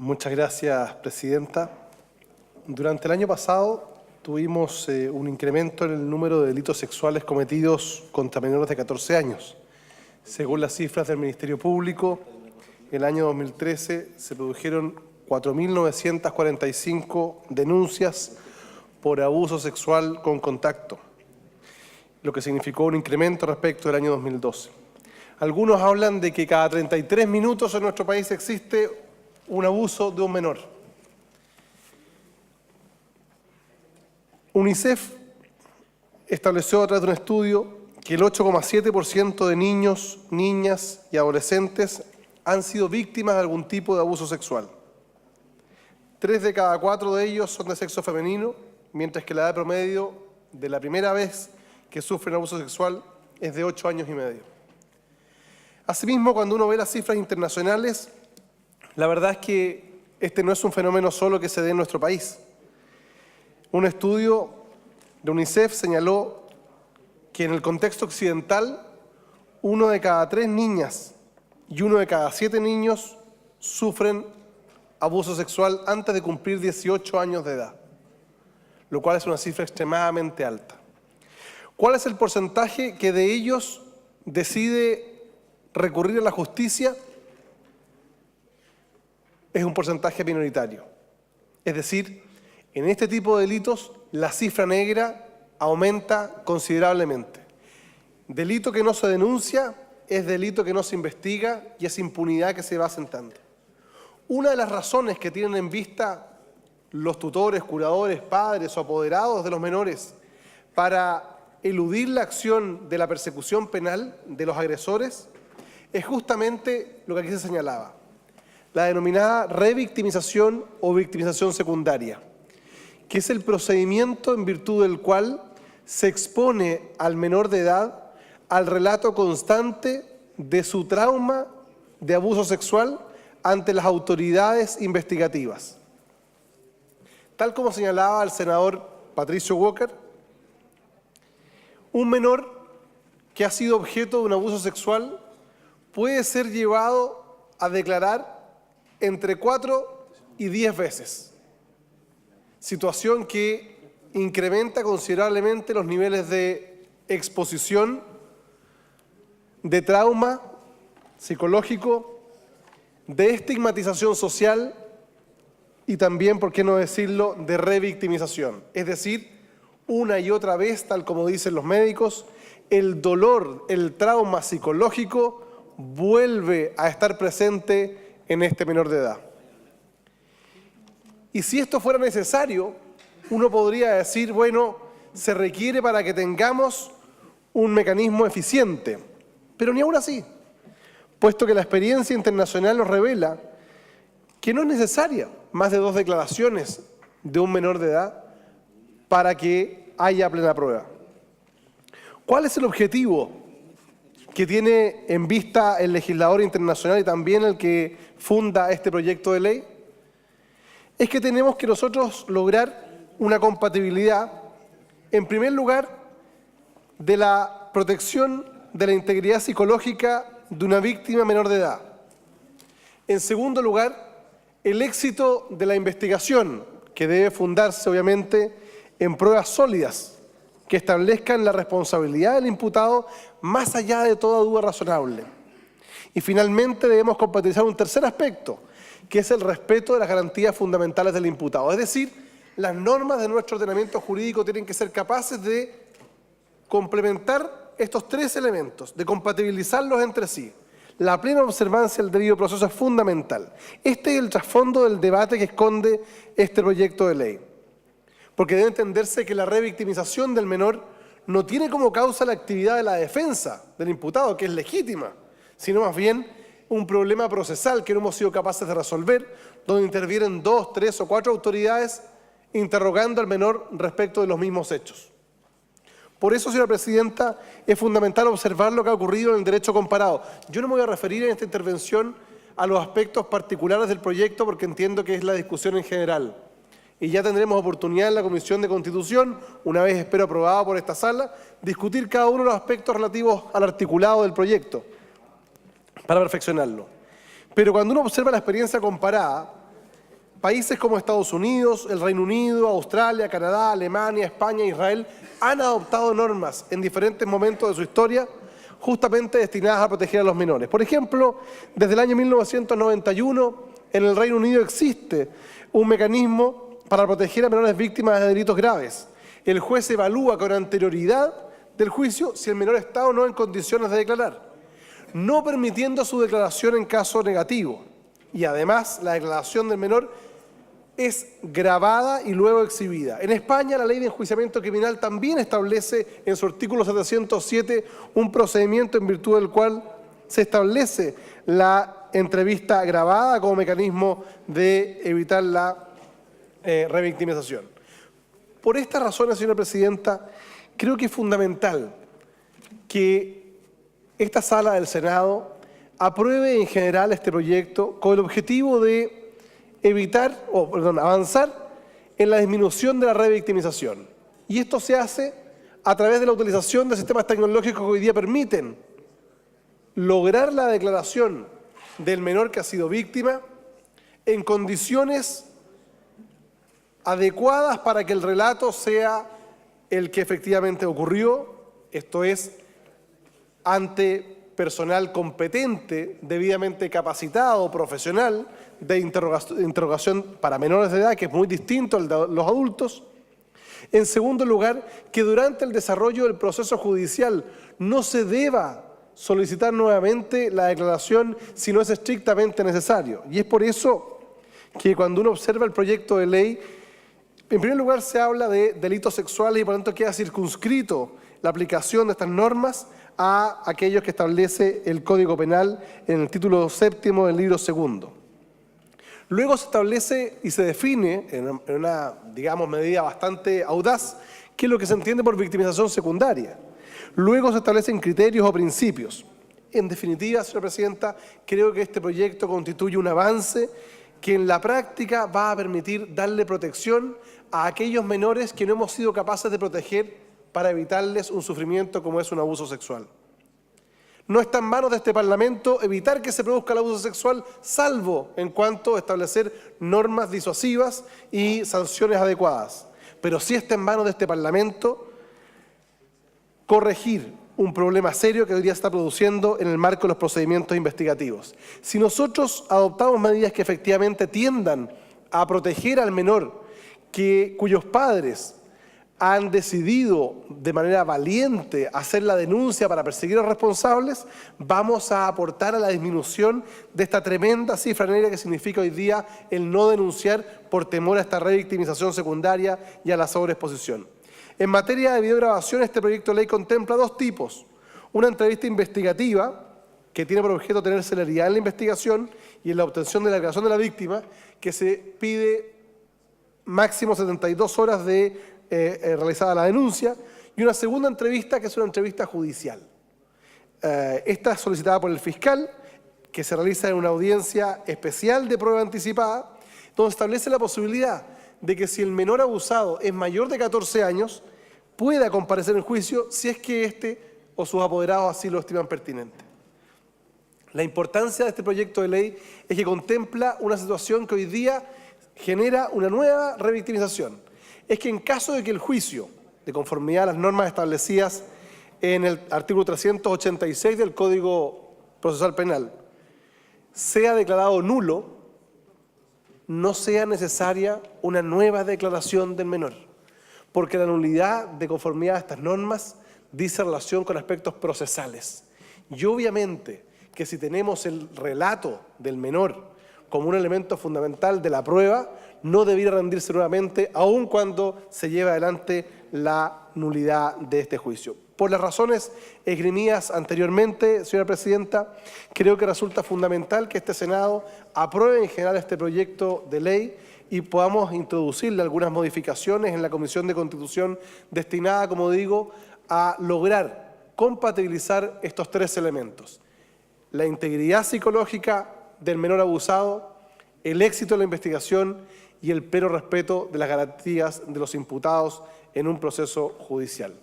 Muchas gracias, Presidenta. Durante el año pasado tuvimos un incremento en el número de delitos sexuales cometidos contra menores de 14 años. Según las cifras del Ministerio Público, el año 2013 se produjeron 4.945 denuncias por abuso sexual con contacto, lo que significó un incremento respecto del año 2012. Algunos hablan de que cada 33 minutos en nuestro país existe un abuso de un menor. UNICEF estableció a través de un estudio que el 8,7% de niños, niñas y adolescentes han sido víctimas de algún tipo de abuso sexual. 3 de cada 4 de ellos son de sexo femenino, mientras que la edad promedio de la primera vez que sufren abuso sexual es de 8 años y medio. Asimismo, cuando uno ve las cifras internacionales, la verdad es que este no es un fenómeno solo que se dé en nuestro país. Un estudio de UNICEF señaló que en el contexto occidental, 1 de cada 3 niñas y 1 de cada 7 niños sufren abuso sexual antes de cumplir 18 años de edad, lo cual es una cifra extremadamente alta. ¿Cuál es el porcentaje que de ellos decide recurrir a la justicia? Es un porcentaje minoritario. Es decir, en este tipo de delitos la cifra negra aumenta considerablemente. Delito que no se denuncia es delito que no se investiga y es impunidad que se va asentando. Una de las razones que tienen en vista los tutores, curadores, padres o apoderados de los menores para eludir la acción de la persecución penal de los agresores es justamente lo que aquí se señalaba, la denominada revictimización o victimización secundaria, que es el procedimiento en virtud del cual se expone al menor de edad al relato constante de su trauma de abuso sexual ante las autoridades investigativas. Tal como señalaba el senador Patricio Walker, un menor que ha sido objeto de un abuso sexual puede ser llevado a declarar entre 4 y 10 veces, situación que incrementa considerablemente los niveles de exposición, de trauma psicológico, de estigmatización social y también, por qué no decirlo, de revictimización. Es decir, una y otra vez, tal como dicen los médicos, el dolor, el trauma psicológico vuelve a estar presente en este menor de edad. Y si esto fuera necesario, uno podría decir, bueno, se requiere para que tengamos un mecanismo eficiente, pero ni aún así, puesto que la experiencia internacional nos revela que no es necesaria más de 2 declaraciones de un menor de edad para que haya plena prueba. ¿Cuál es el objetivo que tiene en vista el legislador internacional y también el que funda este proyecto de ley? Es que tenemos que nosotros lograr una compatibilidad, en primer lugar, de la protección de la integridad psicológica de una víctima menor de edad. En segundo lugar, el éxito de la investigación, que debe fundarse, obviamente, en pruebas sólidas que establezcan la responsabilidad del imputado más allá de toda duda razonable. Y finalmente debemos compatibilizar un tercer aspecto, que es el respeto de las garantías fundamentales del imputado. Es decir, las normas de nuestro ordenamiento jurídico tienen que ser capaces de complementar estos 3 elementos, de compatibilizarlos entre sí. La plena observancia del debido proceso es fundamental. Este es el trasfondo del debate que esconde este proyecto de ley. Porque debe entenderse que la revictimización del menor no tiene como causa la actividad de la defensa del imputado, que es legítima, sino más bien un problema procesal que no hemos sido capaces de resolver, donde intervienen 2, 3 o 4 autoridades interrogando al menor respecto de los mismos hechos. Por eso, señora Presidenta, es fundamental observar lo que ha ocurrido en el derecho comparado. Yo no me voy a referir en esta intervención a los aspectos particulares del proyecto porque entiendo que es la discusión en general. Y ya tendremos oportunidad en la Comisión de Constitución, una vez espero aprobada por esta sala, discutir cada uno de los aspectos relativos al articulado del proyecto para perfeccionarlo. Pero cuando uno observa la experiencia comparada, Países como Estados Unidos, el Reino Unido, Australia, Canadá, Alemania, España e Israel han adoptado normas en diferentes momentos de su historia justamente destinadas a proteger a los menores. Por ejemplo, desde el año 1991 en el Reino Unido existe un mecanismo para proteger a menores víctimas de delitos graves. El juez evalúa con anterioridad del juicio si el menor está o no en condiciones de declarar, no permitiendo su declaración en caso negativo. Y además, la declaración del menor es grabada y luego exhibida. En España, la Ley de Enjuiciamiento Criminal también establece en su artículo 707 un procedimiento en virtud del cual se establece la entrevista grabada como mecanismo de evitar la revictimización. Por estas razones, señora presidenta, creo que es fundamental que esta sala del Senado apruebe en general este proyecto con el objetivo de avanzar en la disminución de la revictimización. Y esto se hace a través de la utilización de sistemas tecnológicos que hoy día permiten lograr la declaración del menor que ha sido víctima en condiciones adecuadas para que el relato sea el que efectivamente ocurrió, esto es, ante personal competente, debidamente capacitado, profesional, de interrogación para menores de edad, que es muy distinto al de los adultos. En segundo lugar, que durante el desarrollo del proceso judicial no se deba solicitar nuevamente la declaración si no es estrictamente necesario. Y es por eso que cuando uno observa el proyecto de ley, en primer lugar se habla de delitos sexuales y por lo tanto queda circunscrito la aplicación de estas normas a aquellos que establece el Código Penal en el título 7º del libro 2. Luego se establece y se define, en una, digamos, medida bastante audaz, qué es lo que se entiende por victimización secundaria. Luego se establecen criterios o principios. En definitiva, señora presidenta, creo que este proyecto constituye un avance que en la práctica va a permitir darle protección a aquellos menores que no hemos sido capaces de proteger para evitarles un sufrimiento como es un abuso sexual. No está en manos de este Parlamento evitar que se produzca el abuso sexual, salvo en cuanto a establecer normas disuasivas y sanciones adecuadas. Pero sí está en manos de este Parlamento corregir un problema serio que hoy día está produciendo en el marco de los procedimientos investigativos. Si nosotros adoptamos medidas que efectivamente tiendan a proteger al menor, cuyos padres han decidido de manera valiente hacer la denuncia para perseguir a los responsables, vamos a aportar a la disminución de esta tremenda cifra negra que significa hoy día el no denunciar por temor a esta revictimización secundaria y a la sobreexposición. En materia de videograbación, este proyecto de ley contempla dos tipos. Una entrevista investigativa, que tiene por objeto tener celeridad en la investigación y en la obtención de la declaración de la víctima, que se pide máximo 72 horas de realizada la denuncia, y una segunda entrevista que es una entrevista judicial. Esta es solicitada por el fiscal, que se realiza en una audiencia especial de prueba anticipada, donde establece la posibilidad de que si el menor abusado es mayor de 14 años, pueda comparecer en juicio si es que éste o sus apoderados así lo estiman pertinente. La importancia de este proyecto de ley es que contempla una situación que hoy día genera una nueva revictimización. Es que en caso de que el juicio, de conformidad a las normas establecidas en el artículo 386 del Código Procesal Penal, sea declarado nulo, no sea necesaria una nueva declaración del menor, porque la nulidad de conformidad a estas normas dice relación con aspectos procesales. Y obviamente que si tenemos el relato del menor como un elemento fundamental de la prueba, no debiera rendirse nuevamente, aun cuando se lleve adelante la nulidad de este juicio. Por las razones esgrimidas anteriormente, señora presidenta, creo que resulta fundamental que este Senado apruebe en general este proyecto de ley y podamos introducirle algunas modificaciones en la Comisión de Constitución destinada, como digo, a lograr compatibilizar estos tres elementos: la integridad psicológica del menor abusado, el éxito de la investigación y el pleno respeto de las garantías de los imputados en un proceso judicial.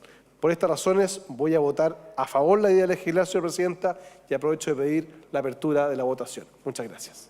Por estas razones voy a votar a favor de la idea de legislar, señora presidenta, y aprovecho de pedir la apertura de la votación. Muchas gracias.